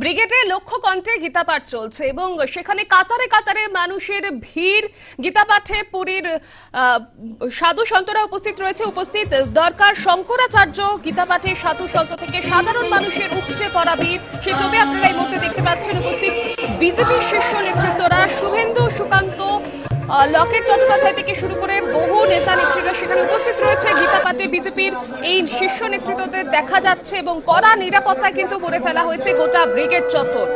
ব্রিগেডে লক্ষ্য কণ্ঠে গীতাপাঠ চলছে এবং সেখানে কাতারে কাতারে মানুষের ভিড়। গীতাপাঠে পুরীর সাধু সন্তরা উপস্থিত রয়েছে। উপস্থিত দরকার শঙ্করাচার্য। গীতাপাঠে সাধু সন্ত থেকে সাধারণ মানুষের উপচে পড়া ভিড়, সেই ছবি আপনারা এই মুহূর্তে দেখতে পাচ্ছেন। উপস্থিত বিজেপির শীর্ষ নেতৃত্বরা, শুভেন্দু, সুকান্ত, লকেট চট্টোপাধ্যায় থেকে শুরু করে বহু নেতা নেত্রীরা সেখানে উপস্থিত রয়েছে। গীতাপাঠে বিজেপির এই শীর্ষ নেতৃত্বদের দেখা যাচ্ছে এবং কড়া নিরাপত্তা কিন্তু করে ফেলা হয়েছে গোটা ব্রিগেড চত্বর।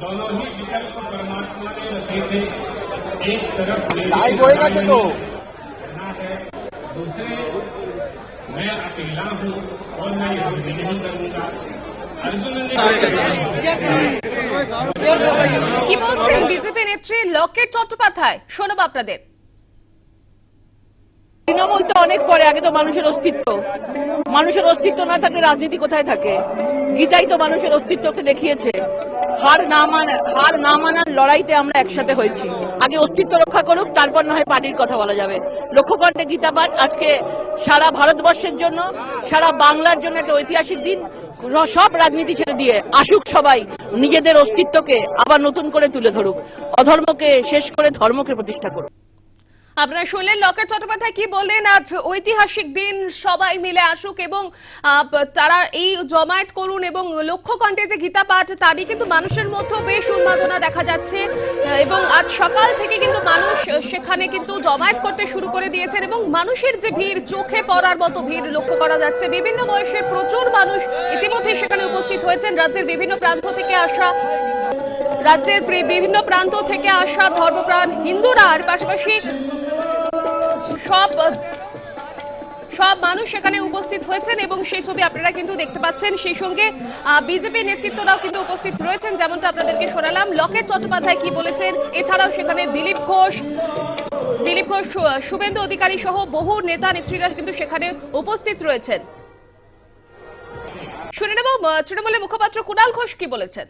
दोनों ही विकल्प परमात्मा ने रखे थे। एक तरफ तो है, दूसरे मैं अकेला हूँ और मैं यह भी नहीं करूंगा। अर्जुन ने কি বলছেন বিজেপি নেত্রী লকেট চট্টোপাধ্যায়, শোনাব আপনাদের। তৃণমূলটা অনেক পরে, আগে তো মানুষের অস্তিত্ব না থাকলে রাজনীতি কোথায় থাকে? গীতাই তো মানুষের অস্তিত্বকে দেখিয়েছে। হার না মানার লড়াইতে আমরা একসাথে হয়েছি। আগে অস্তিত্ব রক্ষা করুক, তারপর না হয় পার্টির কথা বলা যাবে। লক্ষ্যকণ্ঠে গীতাপাঠ আজকে সারা ভারতবর্ষের জন্য, সারা বাংলার জন্য একটা ঐতিহাসিক দিন। সব রাজনীতি ছেড়ে দিয়ে আসুক সবাই, নিজেদের অস্তিত্বকে আবার নতুন করে তুলে ধরুক, অধর্মকে শেষ করে ধর্মকে প্রতিষ্ঠা করুক। আপনারা শুনলেন লকেট চট্টোপাধ্যায় কি বললেন। আজ ঐতিহাসিক দিন, সবাই মিলে আসুক এবং তারা এই জমায়েত করুন। এবং লক্ষ্য কণ্ঠে যে গীতা পাঠ, তারই কিন্তু মানুষের মধ্যে বেশ উন্মাদনা দেখা যাচ্ছে এবং আজ সকাল থেকে কিন্তু মানুষ সেখানে কিন্তু জমায়েত করতে শুরু করে দিয়েছেন এবং মানুষের যে ভিড়, চোখে পড়ার মতো ভিড় লক্ষ্য করা যাচ্ছে। বিভিন্ন বয়সের প্রচুর মানুষ ইতিমধ্যে সেখানে উপস্থিত হয়েছেন। রাজ্যের বিভিন্ন প্রান্ত থেকে আসা ধর্মপ্রাণ হিন্দুরা, আর পাশাপাশি সব মানুষ সেখানে উপস্থিত হয়েছেন এবং সেই ছবি আপনারা কিন্তু দেখতে পাচ্ছেন। সেই সঙ্গে বিজেপি নেতৃত্বরাও কিন্তু উপস্থিত রয়েছেন, যেমনটা আপনাদেরকে শোনালাম। লকেট চট্টোপাধ্যায় কি বলেছেন, এছাড়াও সেখানে দিলীপ ঘোষ, শুভেন্দু অধিকারী সহ বহু নেতা নেত্রীরা কিন্তু সেখানে উপস্থিত রয়েছেন। শুনে নেব তৃণমূলের মুখপাত্র কুণাল ঘোষ কি বলেছেন।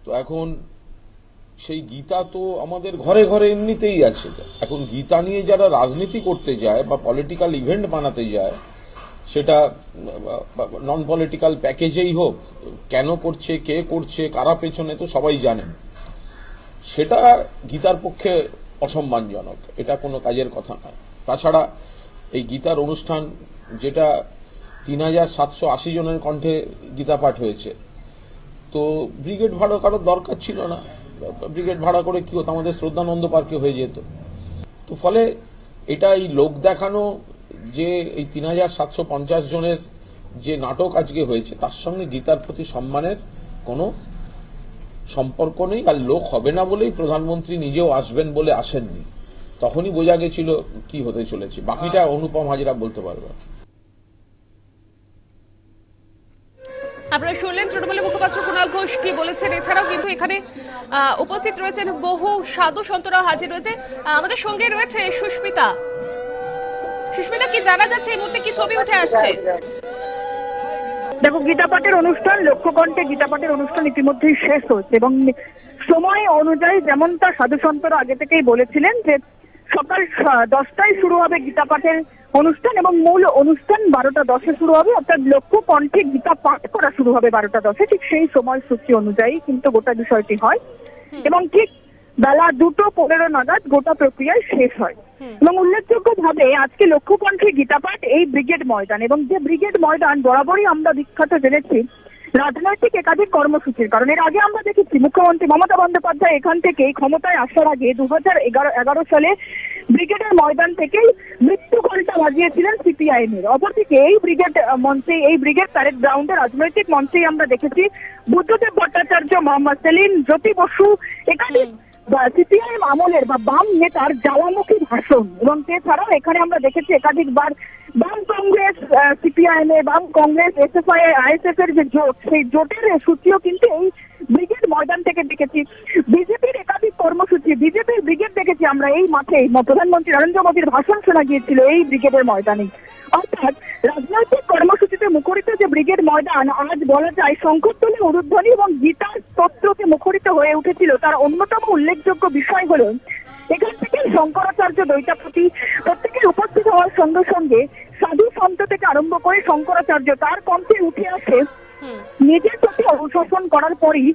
তো এখন সেই গীতা তো আমাদের ঘরে ঘরে এমনিতেই আছে। এখন গীতা নিয়ে যারা রাজনীতি করতে যায় বা পলিটিক্যাল ইভেন্ট বানাতে যায়, সেটা নন পলিটিক্যাল প্যাকেজেই হোক, কেন করছে, কে করছে, কারা পেছনে, তো সবাই জানেন। সেটা গীতার পক্ষে অসম্মানজনক, এটা কোনো কাজের কথা নয়। তাছাড়া এই গীতার অনুষ্ঠান, যেটা 3780 জনের কণ্ঠে গীতা পাঠ হয়েছে, তো ব্রিগেড ভাড়া কারোর দরকার ছিল না। ব্রিগেড ভাড়া করে কি হতো, আমাদের শ্রদ্ধানন্দ পার্কে হয়ে যেত। তো ফলে এটা এই লোক দেখানো যে এই 3750 জনের যে নাটক আজকে হয়েছে, তার সঙ্গে গীতার প্রতি সম্মানের কোনো সম্পর্ক নেই। আর লোক হবে না বলেই প্রধানমন্ত্রী নিজেও আসবেন বলে আসেননি। তখনই বোঝা গেছিল কি হতে চলেছে। বাকিটা অনুপম হাজরা বলতে পারবে। আপনারা শুনলেন তৃণমূলের মুখপাত্র কুণাল ঘোষ কি বলেছেন। এছাড়াও কিন্তু এখানে উপস্থিত রয়েছেন বহু সাধু সন্তরাও হাজির রয়েছে। আমাদের সঙ্গে রয়েছে সুস্মিতা। কি জানা যাচ্ছে এই মুহূর্তে, কি ছবি উঠে আসছে? দেখো, গীতাপাঠের অনুষ্ঠান, লক্ষ্যকণ্ঠে গীতাপাঠের অনুষ্ঠান ইতিমধ্যেই শেষ হচ্ছে এবং সময় অনুযায়ী যেমনটা সাধু সন্তরা আগে থেকেই বলেছিলেন যে সকাল 10টায় শুরু হবে গীতাপাঠের অনুষ্ঠান এবং মূল অনুষ্ঠান 12টা 10-এ শুরু হবে। অর্থাৎ লক্ষ্যকণ্ঠে গীতা পাঠ করা শুরু হবে 12টা 10-এ। ঠিক সেই সময়সূচি অনুযায়ী কিন্তু গোটা বিষয়টি হয় এবং ঠিক বেলা 2:15 নাগাদ গোটা প্রক্রিয়া শেষ হয়। এবং উল্লেখযোগ্য ভাবে আজকে লক্ষ্যকণ্ঠে গীতাপাঠ এই ব্রিগেড ময়দান, এবং যে ব্রিগেড ময়দান বরাবরই আমরা বিখ্যাত জেনেছি রাজনৈতিক একাধিক কর্মসূচির কারণে। এর আগে আমরা দেখেছি মুখ্যমন্ত্রী মমতা বন্দ্যোপাধ্যায় এখান থেকে ক্ষমতায় আসার আগে 2011 সালে ব্রিগেডের ময়দান থেকেই মৃত্যু ঘণ্টা বাজিয়েছিলেন সিপিআইএম এর। অপরদিকে এই ব্রিগেড মঞ্চে, এই ব্রিগেড প্যারেড গ্রাউন্ডে রাজনৈতিক মঞ্চেই আমরা দেখেছি বুদ্ধদেব ভট্টাচার্য, মোহাম্মদ সেলিম, জ্যোতি বসু, একাধিক সিপিআইএম আমলের বা বাম নেতার জ্বালামুখী ভাষণ। এবং এছাড়াও এখানে আমরা দেখেছি একাধিকবার বাম কংগ্রেস, সিপিআইএম, বাম কংগ্রেস, এসএফআই, আইএসএফ এর যে জোট, সেই জোটের সূচিও কিন্তু এই ব্রিগেড ময়দান থেকে দেখেছি। বিজেপির একাধিক কর্মসূচি, বিজেপির ব্রিগেড দেখেছি আমরা এই মাঠে। প্রধানমন্ত্রী নরেন্দ্র মোদীর ভাষণ শোনা গিয়েছিল এই ব্রিগেডের ময়দানে। অর্থাৎ রাজনৈতিক কর্মসূচিতে মুখরিত যে ব্রিগেড ময়দান, আজ বলা যায় শঙ্করধ্বনি, উলুধ্বনি এবং গীতার স্তোত্রকে মুখরিত হয়ে উঠেছিল। তার অন্যতম উল্লেখযোগ্য বিষয় হলো এখান থেকে শঙ্করাচার্য দ্বৈতাপতি প্রত্যেকের উপস্থিত হওয়ার সঙ্গে সঙ্গে সাধু সন্ত থেকে আরম্ভ করে শঙ্করাচার্য তার কণ্ঠে উঠে আসে নিজের প্রতি অনুশাসন করার পরই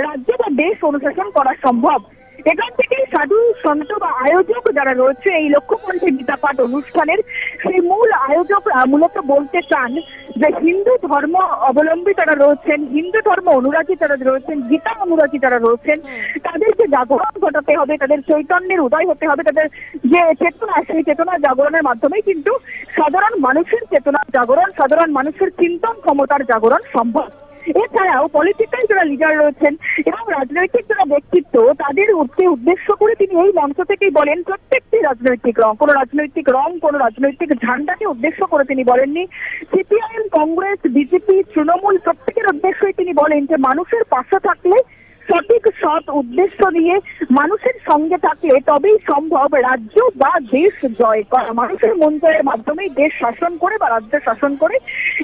রাজ্য বা দেশ অনুশাসন করা সম্ভব। এখান থেকে সাধু সন্ত বা আয়োজক যারা রয়েছে এই লক্ষ্যকণ্ঠে গীতা পাঠ অনুষ্ঠানের, সেই মূল আয়োজক মূলত বলতে চান যে হিন্দু ধর্ম অবলম্বী যারা রয়েছেন, হিন্দু ধর্ম অনুরাগী যারা রয়েছেন, গীতা অনুরাগী যারা রয়েছেন, তাদেরকে জাগরণ ঘটাতে হবে, তাদের চৈতন্যের উদয় হতে হবে, তাদের যে চেতনা, সেই চেতনা জাগরণের মাধ্যমেই কিন্তু সাধারণ মানুষের চেতনার জাগরণ, সাধারণ মানুষের চিন্তন ক্ষমতার জাগরণ সম্ভব। এছাড়াও পলিটিক্যাল যারা লিডার রয়েছেন এবং রাজনৈতিক যারা ব্যক্তিত্ব, তাদের উদ্দেশ্য করে তিনি এই মঞ্চ থেকেই বলেন প্রত্যেকটি রাজনৈতিক রং, কোনো রাজনৈতিক ঝান্ডাকে উদ্দেশ্য করে তিনি বলেননি। সিপিআইএম, কংগ্রেস, বিজেপি, তৃণমূল প্রত্যেকের উদ্দেশ্যই তিনি বলেন যে মানুষের পাশে থাকলে, সঠিক সৎ উদ্দেশ্য নিয়ে মানুষের সঙ্গে থাকলে তবেই সম্ভব রাজ্য বা দেশ জয় করা। মানুষের মন জয়ের মাধ্যমেই দেশ শাসন করে বা রাজ্য শাসন করে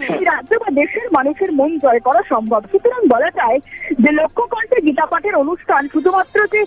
সেই রাজ্য বা দেশের মানুষের মন জয় করা সম্ভব। সুতরাং বলা যায় যে লক্ষ্যকণ্ঠে গীতা পাঠের অনুষ্ঠান শুধুমাত্র যে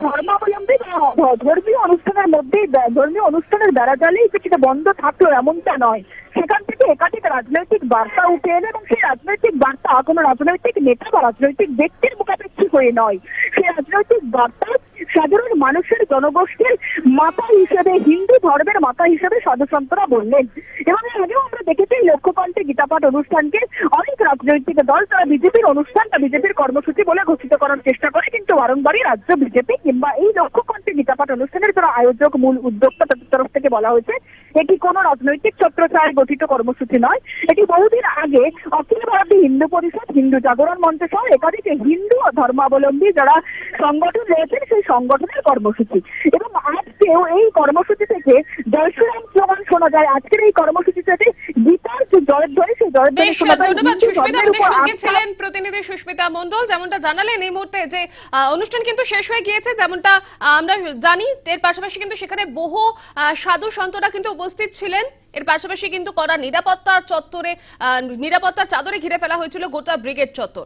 ধর্মাবলম্বী বা ধর্মীয় অনুষ্ঠানের মধ্যেই, ধর্মীয় অনুষ্ঠানের বেড়াজালেই সেটা বন্ধ থাকলো এমনটা নয়। সেখান থেকে একাধিক রাজনৈতিক বার্তা উঠে এলো এবং সেই রাজনৈতিক বার্তা কোনো রাজনৈতিক নেতা বা রাজনৈতিক ব্যক্তির মুখাপেক্ষি হয়ে নয়। সেই রাজনৈতিক বার্তা সাধারণ মানুষের, জনগোষ্ঠীর মাতা হিসেবে, হিন্দু ধর্মের মাতা হিসেবে সাধুসন্তরা বললেন। এবং এর আগেও আমরা দেখেছি লক্ষ্যকণ্ঠে গীতাপাঠ অনুষ্ঠানকে অনেক রাজনৈতিক দল তারা বিজেপির অনুষ্ঠান বা বিজেপির কর্মসূচি বলে ঘোষিত করার চেষ্টা করে, কিন্তু বারংবারই রাজ্য বিজেপি কিংবা এই লক্ষ্যকণ্ঠে গীতাপাঠ অনুষ্ঠানের যারা আয়োজক, মূল উদ্যোক্তা, তাদের তরফ থেকে বলা হয়েছে এটি কোনো রাজনৈতিক ছত্রছায়ায় গঠিত কর্মসূচি নয়। এটি বহুদিন আগে অখিল ভারতীয় হিন্দু পরিষদ, হিন্দু জাগরণ মঞ্চ সহ একাধিক হিন্দু ধর্মাবলম্বী যারা সংগঠন রয়েছেন সেই সংগঠনের কর্মসূচি। এবং আজকেও এই কর্মসূচি থেকে জয় শ্রীরাম স্লোগান শোনা যায়। আজকের এই কর্মসূচি থেকে গীতার যে জয়ধ্বনি, সেই জয়ধ্বনি বেশ, শোনা যায়। ধন্যবাদ হিন্দু সুস্মিতা। ধর্মের আমাদের উপর সঙ্গে আস্থা। ছিলেন প্রতিনিধি সুস্মিতা মণ্ডল। যেমনটা জানালেন এই মুহূর্তে যে অনুষ্ঠান কিন্তু শেষ হয়ে গিয়েছে, যেমনটা আমরা জানি। এর পাশাপাশি কিন্তু সেখানে বহু সাধু সন্তরা কিন্তু উপস্থিত ছিলেন। এর পাশাপাশি কিন্তু কড়া নিরাপত্তার চাদরে ঘিরে ফেলা হয়েছিল গোটা ব্রিগেড চত্বর।